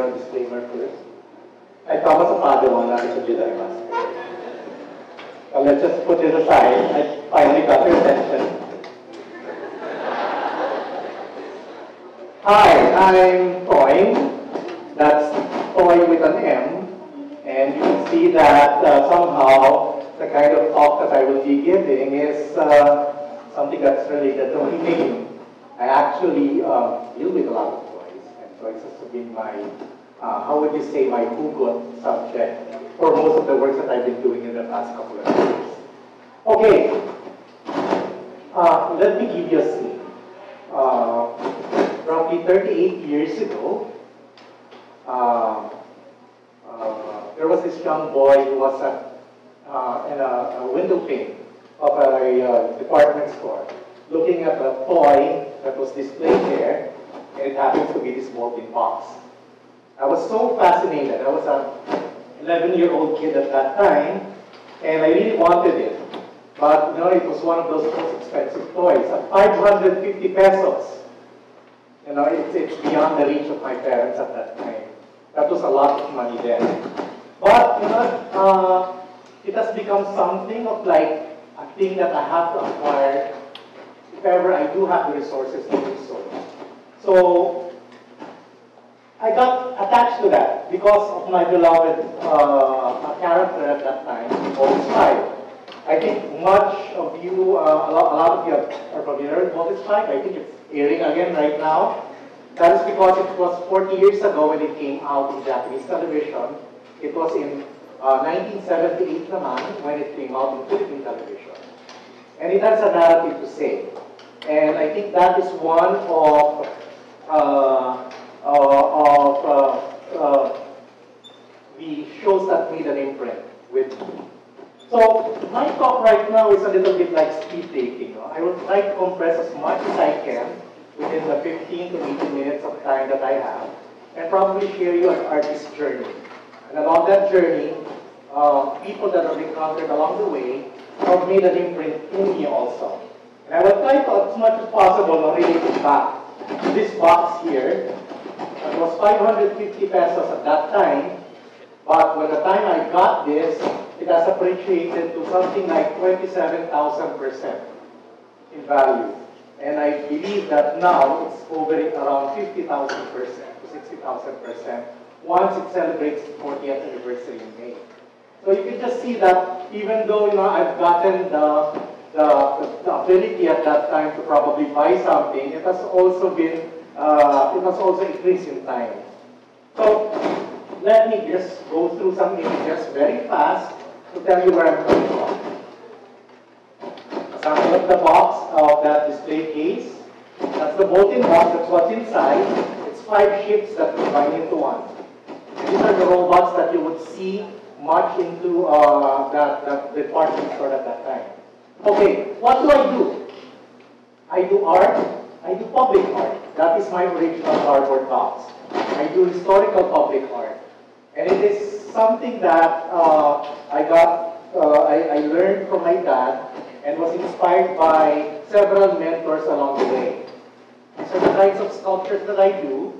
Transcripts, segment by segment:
a disclaimer first. I Thomas a Padawan, not a Jedi Master. Let's just put it aside. I finally got your attention. Hi, I'm Toym. That's Toy with an M. And you can see that somehow the kind of talk that I will be giving is something that's related to my name. I actually deal with a lot of toys, and toys has been my, how would you say, my hugot subject for most of the works that I've been doing in the past couple of years. Okay, let me give you a scene. Roughly 38 years ago, there was this young boy who was in a window pane of a department store, looking at a toy that was displayed there, and it happens to be this molten box. I was so fascinated. I was an 11-year-old kid at that time, and I really wanted it. But, you know, it was one of those most expensive toys at 550 pesos. You know, it's beyond the reach of my parents at that time. That was a lot of money then. But, you know, it has become something of like a thing that I have to acquire if ever I do have the resources to do so. So, I got attached to that because of my beloved character at that time, Voltes 5. I think much of you, a lot of you are familiar with Voltes 5. I think it's airing again right now. That is because it was 40 years ago when it came out in Japanese television. It was in 1978 naman when it came out in Philippine television. And it has a narrative to say. And I think that is one of the shows that made an imprint with me. So my talk right now is a little bit like speed dating. I will try to compress as much as I can within the 15 to 18 minutes of time that I have, and probably share you an artist's journey. And along that journey, people that I've encountered along the way have made an imprint in me also. And I will try to, as much as possible, relate it back to this box here. It was 550 pesos at that time, but by the time I got this, it has appreciated to something like 27,000% in value. And I believe that now it's hovering around 50,000% to 60,000% once it celebrates its 40th anniversary in May. So you can just see that even though, you know, I've gotten the ability at that time to probably buy something, it has also been, it has also increased in time. So let me just go through some images very fast to tell you where I'm coming from. A sample of the box of that display case. That's the molten box, that's what's inside. It's 5 ships that combine into one. And these are the robots that you would see much into that department store at that time. Okay, what do? I do art, I do public art. That is my original cardboard box. I do historical public art. And it is something that I learned from my dad and was inspired by several mentors along the way. These are the kinds of sculptures that I do.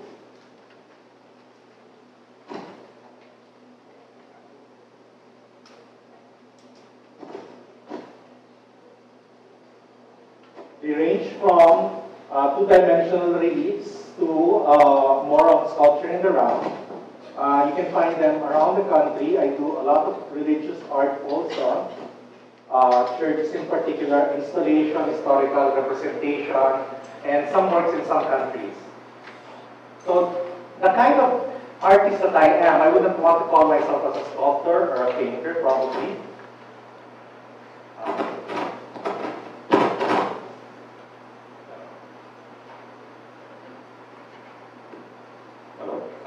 They range from two-dimensional reliefs to more of sculpture in the round. You can find them around the country. I do a lot of religious art also. Churches in particular, installation, historical representation, and some works in some countries. So the kind of artist that I am, I wouldn't want to call myself as a sculptor or a painter, probably.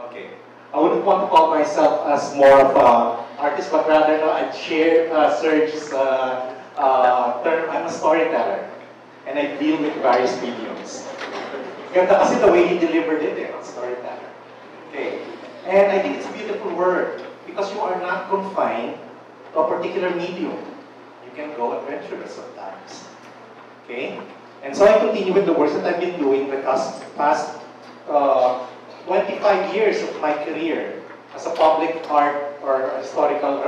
Okay. I wouldn't want to call myself as more of an artist, but rather I'd share Serge's term. I'm a storyteller, and I deal with various mediums. Ganda kasi the way he delivered it, storyteller. Okay. And I think it's a beautiful word because you are not confined to a particular medium. You can go adventurous sometimes. Okay? And so I continue with the works that I've been doing the past 25 years of my career as a public art or historical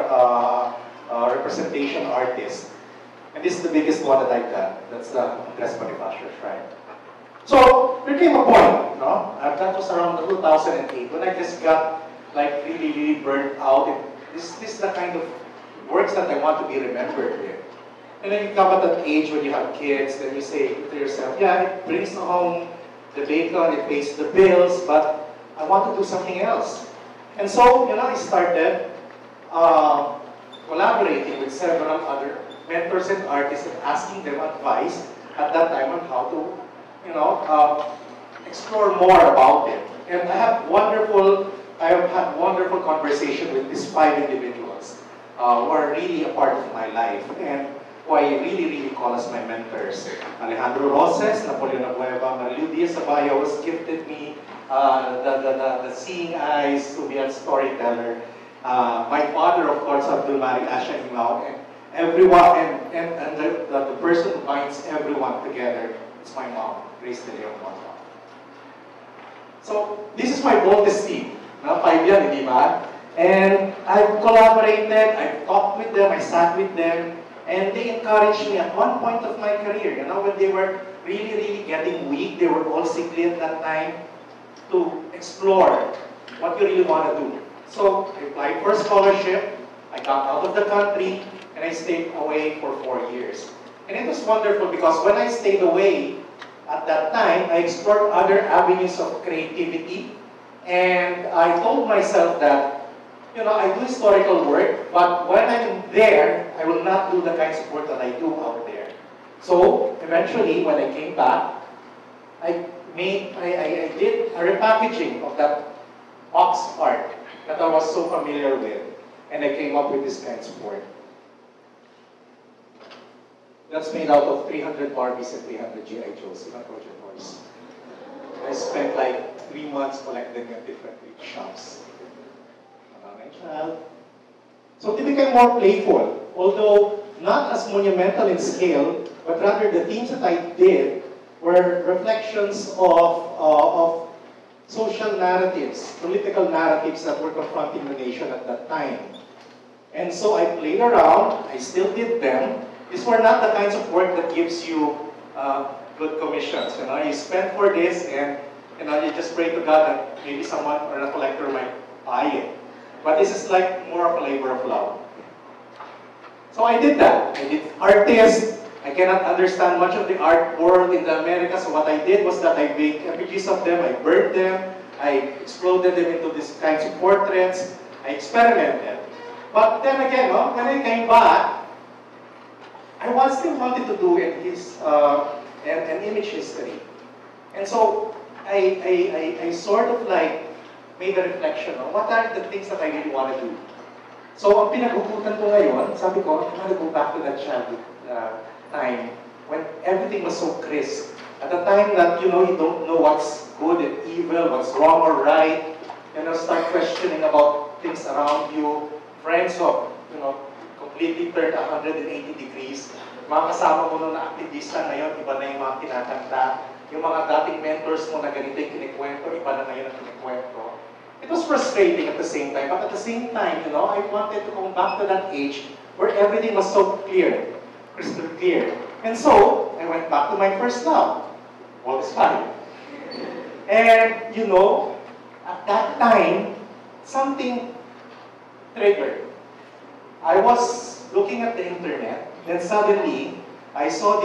representation artist. And this is the biggest one that I've done. That's the Andres Bonifacio Shrine. So there came a point, no? That was around 2008 when I just got like really burnt out. And this is the kind of works that I want to be remembered with. And then you come at that age when you have kids, then you say to yourself, yeah, it brings home the bacon, it pays the bills, but I want to do something else. And so, you know, I started collaborating with several other mentors and artists and asking them advice at that time on how to, you know, explore more about it. And I have had wonderful conversation with these 5 individuals who are really a part of my life and who I really call as my mentors. Alejandro Roses, Napoleon Abueva, Marilu Diaz-Abaya was gifted me the seeing eyes to be a storyteller. My father, of course, Abdul Malik Asha Imao, and everyone, and the person who binds everyone together is my mom, Grace De Leon. So this is my boldest team. 5 yan, hindi ba? And I've collaborated, I've talked with them, I sat with them, and they encouraged me at one point of my career, you know, when they were really getting weak, they were all sickly at that time, to explore what you really want to do. So I applied for a scholarship, I got out of the country, and I stayed away for 4 years. And it was wonderful because when I stayed away, at that time, I explored other avenues of creativity, and I told myself that, you know, I do historical work, but when I'm there, I will not do the kinds of work that I do out there. So eventually, when I came back, I did a repackaging of that box art that I was so familiar with, and I came up with this kinds of work. That's made out of 300 Barbies and 300 G.I. Joes in a Trojan horse. I spent like 3 months collecting at different shops. So they became more playful, although not as monumental in scale, but rather the themes that I did were reflections of social narratives, political narratives that were confronting the nation at that time. And so I played around, I still did them. These were not the kinds of work that gives you good commissions. You know, you spend for this and you know, you just pray to God that maybe someone or a collector might buy it. But this is like more of a labor of love. So I did that. I did artists. I cannot understand much of the art world in the Americas, so what I did was that I made effigies of them, I burned them, I exploded them into these kinds of portraits, I experimented. But then again, no, when I came back, I still wanted to do an image history. And so I sort of like made a reflection on what are the things that I really want to do. So ang pinaghugutan ko ngayon, sabi ko, I want to go back to that childhood time when everything was so crisp. At the time that, you know, you don't know what's good and evil, what's wrong or right, you know, start questioning about things around you, friends who, you know, completely turned 180 degrees. Mga kasama mo nung na aktivista ngayon, iba na yung mga kinakanta. Yung mga dating mentors mo na ganito yung kinikwento, iba na ngayon ang kinikwento. It was frustrating at the same time, but at the same time, you know, I wanted to come back to that age where everything was so clear, crystal clear. And so, I went back to my first love, all is fine. And, you know, at that time, something triggered. I was looking at the internet, then suddenly, I saw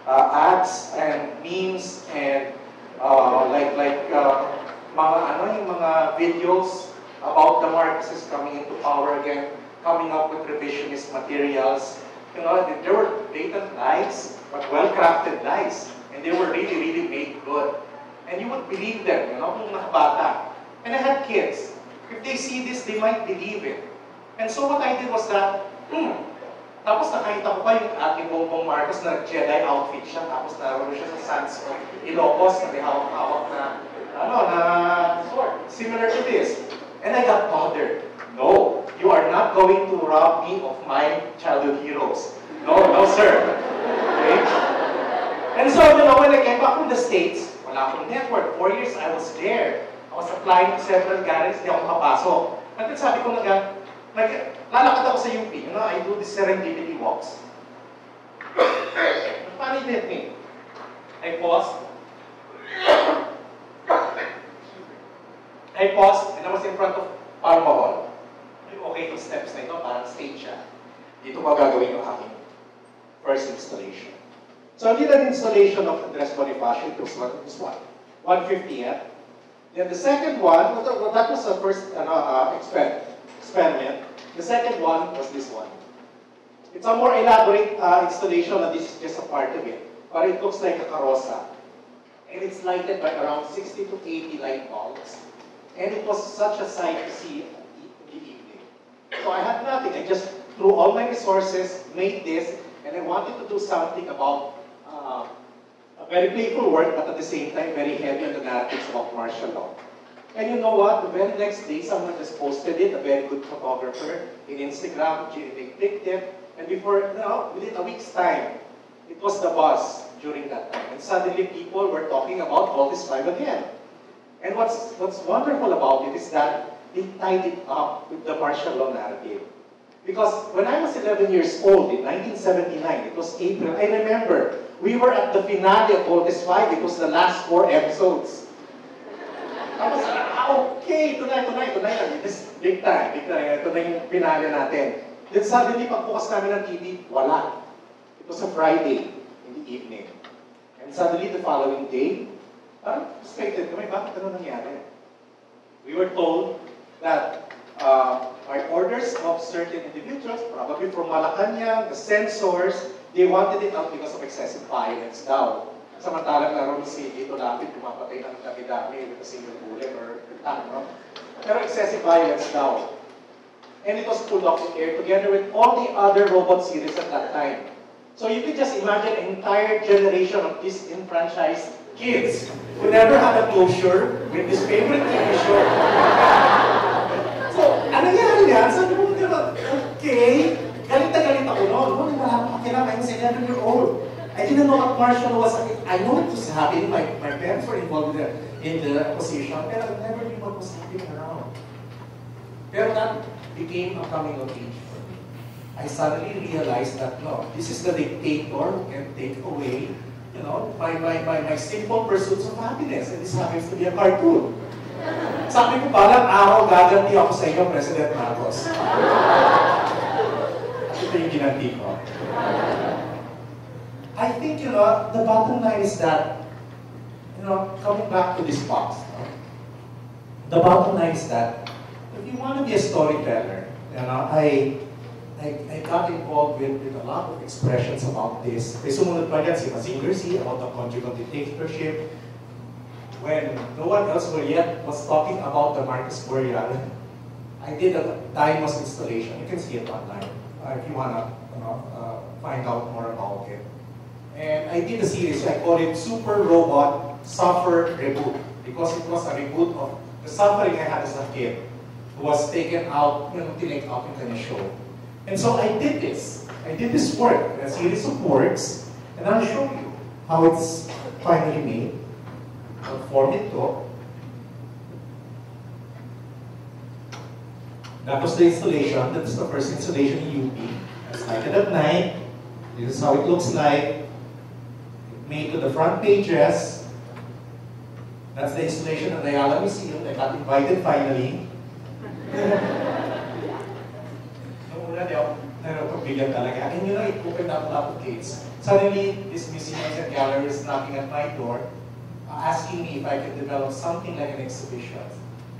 ads and memes and mga videos about the Marxists coming into power again, coming up with revisionist materials. You know, there were blatant lies, but well-crafted lies, and they were really made good. And you would believe them, you know, kung nakabata. And I had kids. If they see this, they might believe it. And so what I did was that, tapos nakita ko pa yung ating Bongbong Marcos na Jedi outfit siya, tapos naroon siya sa sands of Ilocos na may hawak-hawak na sword, similar to this. And I got bothered. No, you are not going to rob me of my childhood heroes. No, sir. Okay? And so, you know, when I came back from the States, Wala akong network. 4 years, I was there. I was applying to several galleries, hindi ako makapasok. Until sabi ko lalakad ako sa UP. You know, I do these serendipity walks. Funny hit me. I paused. And I was in front of Parma Hall. Okay, yung steps na ito, parang stage siya. Dito ko gagawin yung aking first installation. So I did an installation of Andres Bonifacio. It was one, 150th. Then the second one, well, that was the first experiment. The second one was this one. It's a more elaborate installation, and this is just a part of it. But it looks like a carroza. And it's lighted by around 60 to 80 light bulbs. And it was such a sight to see in the evening. So I had nothing. I just threw all my resources, made this, and I wanted to do something about a very playful work, but at the same time, very heavy on the narratives about martial law. And you know what? The very next day, someone just posted it, a very good photographer, in Instagram. They clicked it, and within a week's time, it was the buzz during that time. And suddenly, people were talking about all this 5 again. And what's wonderful about it is that they tied it up with the martial law narrative. Because when I was 11 years old, in 1979, it was April, I remember, we were at the finale of all this 5. It was the last 4 episodes. I was like, okay, tonight, this big time, ito na yung finale natin. Then suddenly, pagbukas namin ng TV, wala. It was a Friday in the evening. And suddenly, the following day, parang suspected kami, bakit ano nangyari? We were told that by orders of certain individuals, probably from Malacanang, the censors, they wanted it out because of excessive violence daw. Samantalang naroon si Dito Lapid, pumapatay ng dami-dami with a single bullet or no? Pero excessive violence daw. And it was pulled off the air together with all the other robot series at that time. So you could just imagine an entire generation of disenfranchised kids who never had a closure with this favorite TV show. So, ano nangyari yan? Sabi ko, okay, galit na galit ako noon. Noon, wala akong pakialam. I was 11-year-old. I didn't know what martial law was. I know it was happening. My parents were involved in the opposition, but I never knew what was happening around. Pero that became a coming of age for me. I suddenly realized that, no, this is the dictator who can take away, my simple pursuits of happiness. And this happens to be a cartoon. Sabi ko, parang araw gaganti ako sa inyo, President Marcos. At ito yung ginanti ko. I think, the bottom line is that, coming back to this box, the bottom line is that if you want to be a storyteller, I got involved with a lot of expressions about this. May sumunod pa yan si Mazinger about the conjugal dictatorship. When no one else was talking about the Marcos Boreal, I did a Dymos installation. You can see it online if you want to find out more about it. And I did a series. I called it Super Robot Suffer Reboot, because it was a reboot of the suffering I had as a kid, who was taken out, tinake out in the show. And so I did this. I did this work, a series of works, and I'll show you how it's finally made. I'll form it to. That was the installation. That's the first installation in UP. It's lighted at night. This is how it looks like. Made to the front pages. That's the installation at the Ayala Museum. I got invited finally. And it opened up a lot of gates. Suddenly, this museums and galleries knocking at my door, asking me if I could develop something like an exhibition.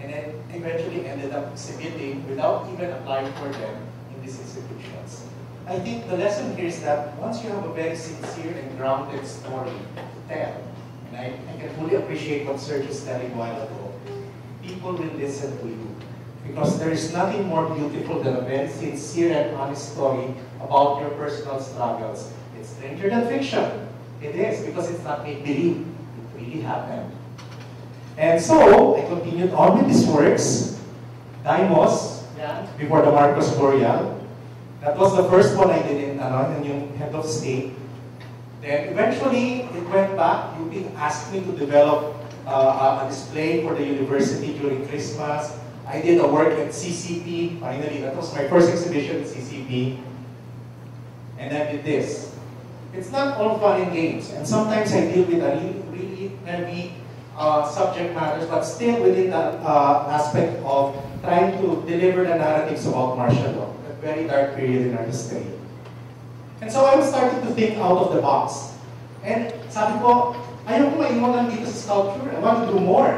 And then eventually ended up exhibiting without even applying for them in these institutions. I think the lesson here is that once you have a very sincere and grounded story to tell, and I can fully appreciate what Serge was telling a while ago, people will listen to you. Because there is nothing more beautiful than a very sincere and honest story about your personal struggles. It's stranger than fiction. It is, because it's not make-believe. It really happened. And so, I continued on with these works. Dymos, before the Marcos Boreal. That was the first one I did in yung head of state. Then eventually, it went back. UP asked me to develop a display for the university during Christmas. I did a work at CCP. Finally, that was my first exhibition at CCP. And I did this. It's not all fun and games. And sometimes I deal with a really heavy subject matters, but still within the aspect of trying to deliver the narratives about martial law, a very dark period in our history. And so I was starting to think out of the box. And sabi ko, ayaw ko maiwan lang dito sa sculpture. I want to do more.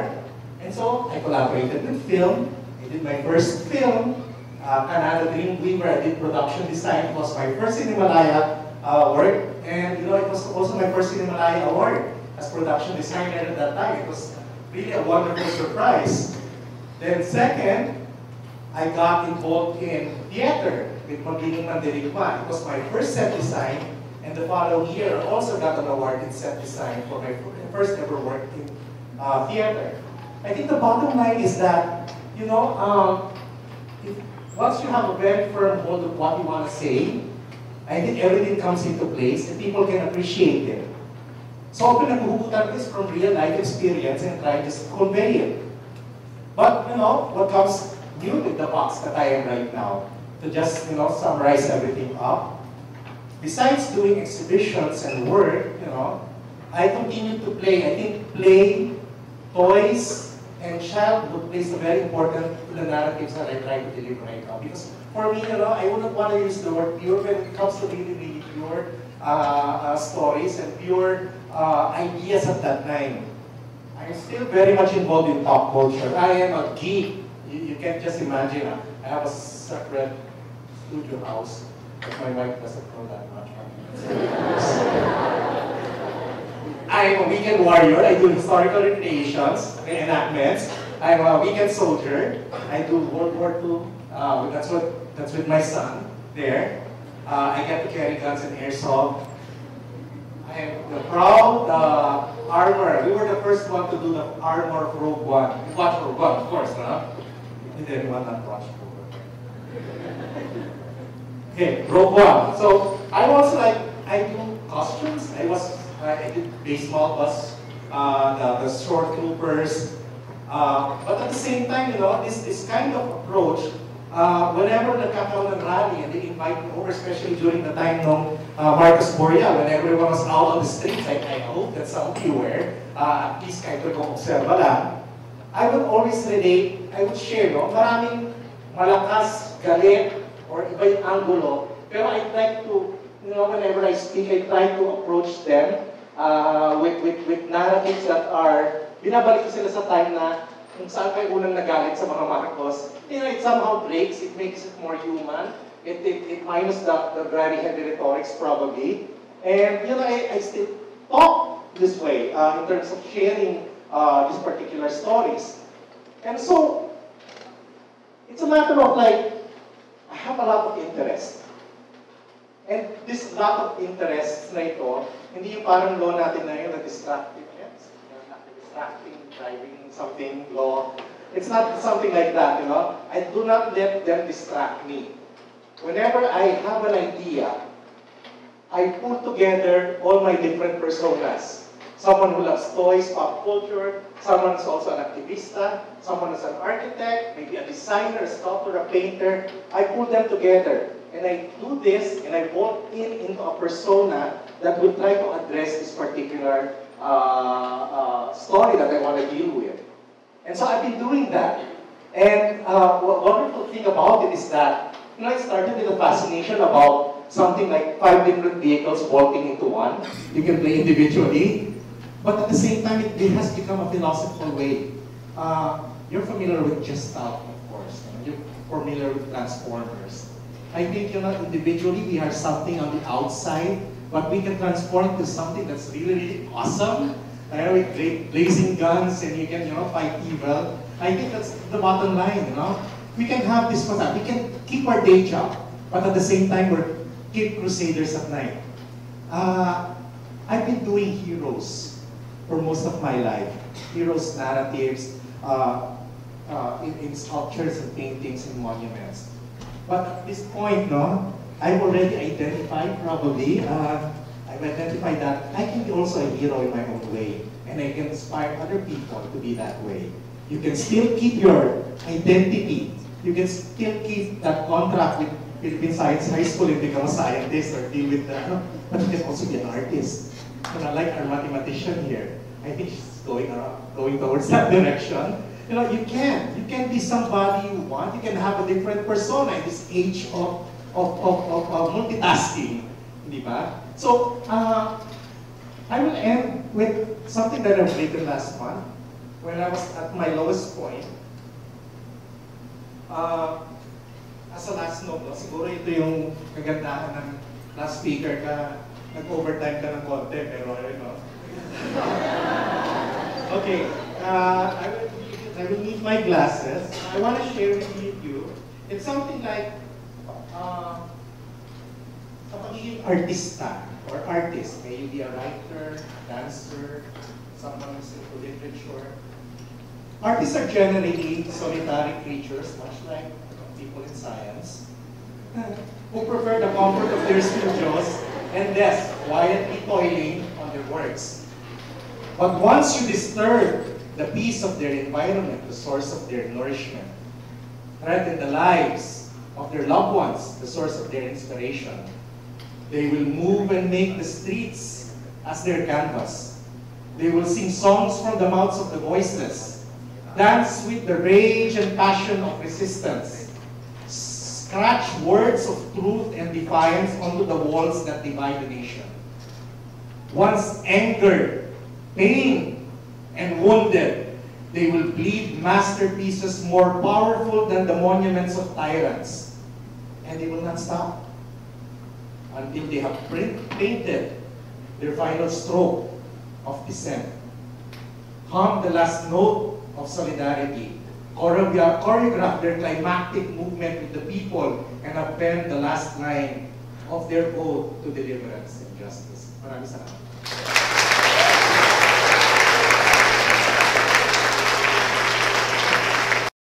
And so I collaborated with film. I did my first film, Canada Dreamweaver. I did production design. It was my first Cinemalaya work. And you know, it was also my first Cinemalaya award as production designer at that time. It was really a wonderful surprise. Then second, I got involved in theater with Magiling Mandirigma. It was my first set design, and the following year I also got an award in set design for my first ever work in theater. I think the bottom line is that, you know, once you have a very firm hold of what you want to say, I think everything comes into place and people can appreciate it. So pinaghuhugutan this from real life experience and try to convey it. But, you know, what comes new with the box that I am right now, to just, you know, summarize everything up. Besides doing exhibitions and work, you know, I continue to play. I think play, toys, and childhood plays a very important to the narratives that I try to deliver right now. Because for me, you know, I wouldn't want to use the word pure when it comes to really pure stories and pure ideas at that time. I'm still very much involved in pop culture. I am a geek. You can't just imagine. I have a separate studio house, but my wife doesn't know that much. I'm a weekend warrior. I do historical recreations, reenactments. I'm a weekend soldier. I do World War II. That's with my son there. I get to carry guns and airsoft. I am the proud armor. We were the first one to do the armor of Rogue One. You watch Rogue One, of course, huh? Did anyone not watch Rogue One? Okay, Rogue One. So I was like, I do costumes. I did baseball, was the short troopers. But at the same time, you know, this kind of approach, whenever nagkakaroon ng rally and they invite me over, especially during the time ng Marcos Boreal, when everyone was out on the streets, I hope that some of you were, at least kahit kung observa lang, I would always relate, I would share, no? Maraming malakas, galit, or iba yung angulo, pero I'd like to, you know, whenever I speak, I try to approach them with narratives that are, binabalik ko sila sa time na kung saan kayo unang nagalit sa mga Marcos. You know, it somehow breaks, it makes it more human. It minus the very heavy rhetorics probably. And, you know, I still talk this way in terms of sharing these particular stories. And so, it's a matter of like, I have a lot of interest. And this lot of interest na ito, hindi yung parang law natin na yun na distracting, yes? Distracting, driving, something, law. It's not something like that, you know? I do not let them distract me. Whenever I have an idea, I put together all my different personas. Someone who loves toys, pop culture, someone who's also an activista, someone who's an architect, maybe a designer, a sculptor, a painter. I put them together. And I do this, and I walk into a persona that will try to address this particular story that I want to deal with. And so I've been doing that. And one wonderful thing about it is that, you know, I started with a fascination about something like 5 different vehicles bolting into one. You can play individually. But at the same time, it has become a philosophical way. You're familiar with Gestalt, of course. You're familiar with Transformers. I think, you know, individually we are something on the outside, but we can transform to something that's really awesome. With great blazing guns, and you can, you know, fight evil. I think that's the bottom line, you know. We can have this facade. We can keep our day job, but at the same time, we're kid crusaders at night. I've been doing heroes for most of my life. Heroes narratives in sculptures and paintings and monuments. But at this point, no, I've already identified probably, I I've identified that I can be also a hero in my own way, and I can inspire other people to be that way. You can still keep your identity. You can still keep that contract with Philippine Science High School and become a scientist or deal with that, but you can also be an artist. And I like our mathematician here. I think she's going towards that direction. You know, you can be somebody you want. You can have a different persona in this age of multitasking, di ba? So, I will end with something that I've written last month when I was at my lowest point. As a last note, no, siguro ito yung kagandahan ng last speaker ka, nag-overtime ka ng konti, pero you know. Okay, I will need my glasses. I want to share with you. It's something like sa pagiging artista or artist. May you be a writer, dancer, someone who's into literature. Artists are generally solitary creatures, much like people in science, who prefer the comfort of their studios and desks, quietly toiling on their works. But once you disturb the peace of their environment, the source of their nourishment, threaten the lives of their loved ones, the source of their inspiration, they will move and make the streets as their canvas. They will sing songs from the mouths of the voiceless, dance with the rage and passion of resistance, scratch words of truth and defiance onto the walls that divide the nation. Once angered, pained, and wounded, they will bleed masterpieces more powerful than the monuments of tyrants. And they will not stop until they have painted their final stroke of dissent. Hum the last note of solidarity, choreograph their climactic movement with the people, and append the last line of their ode to deliverance and justice. Maraming salamat.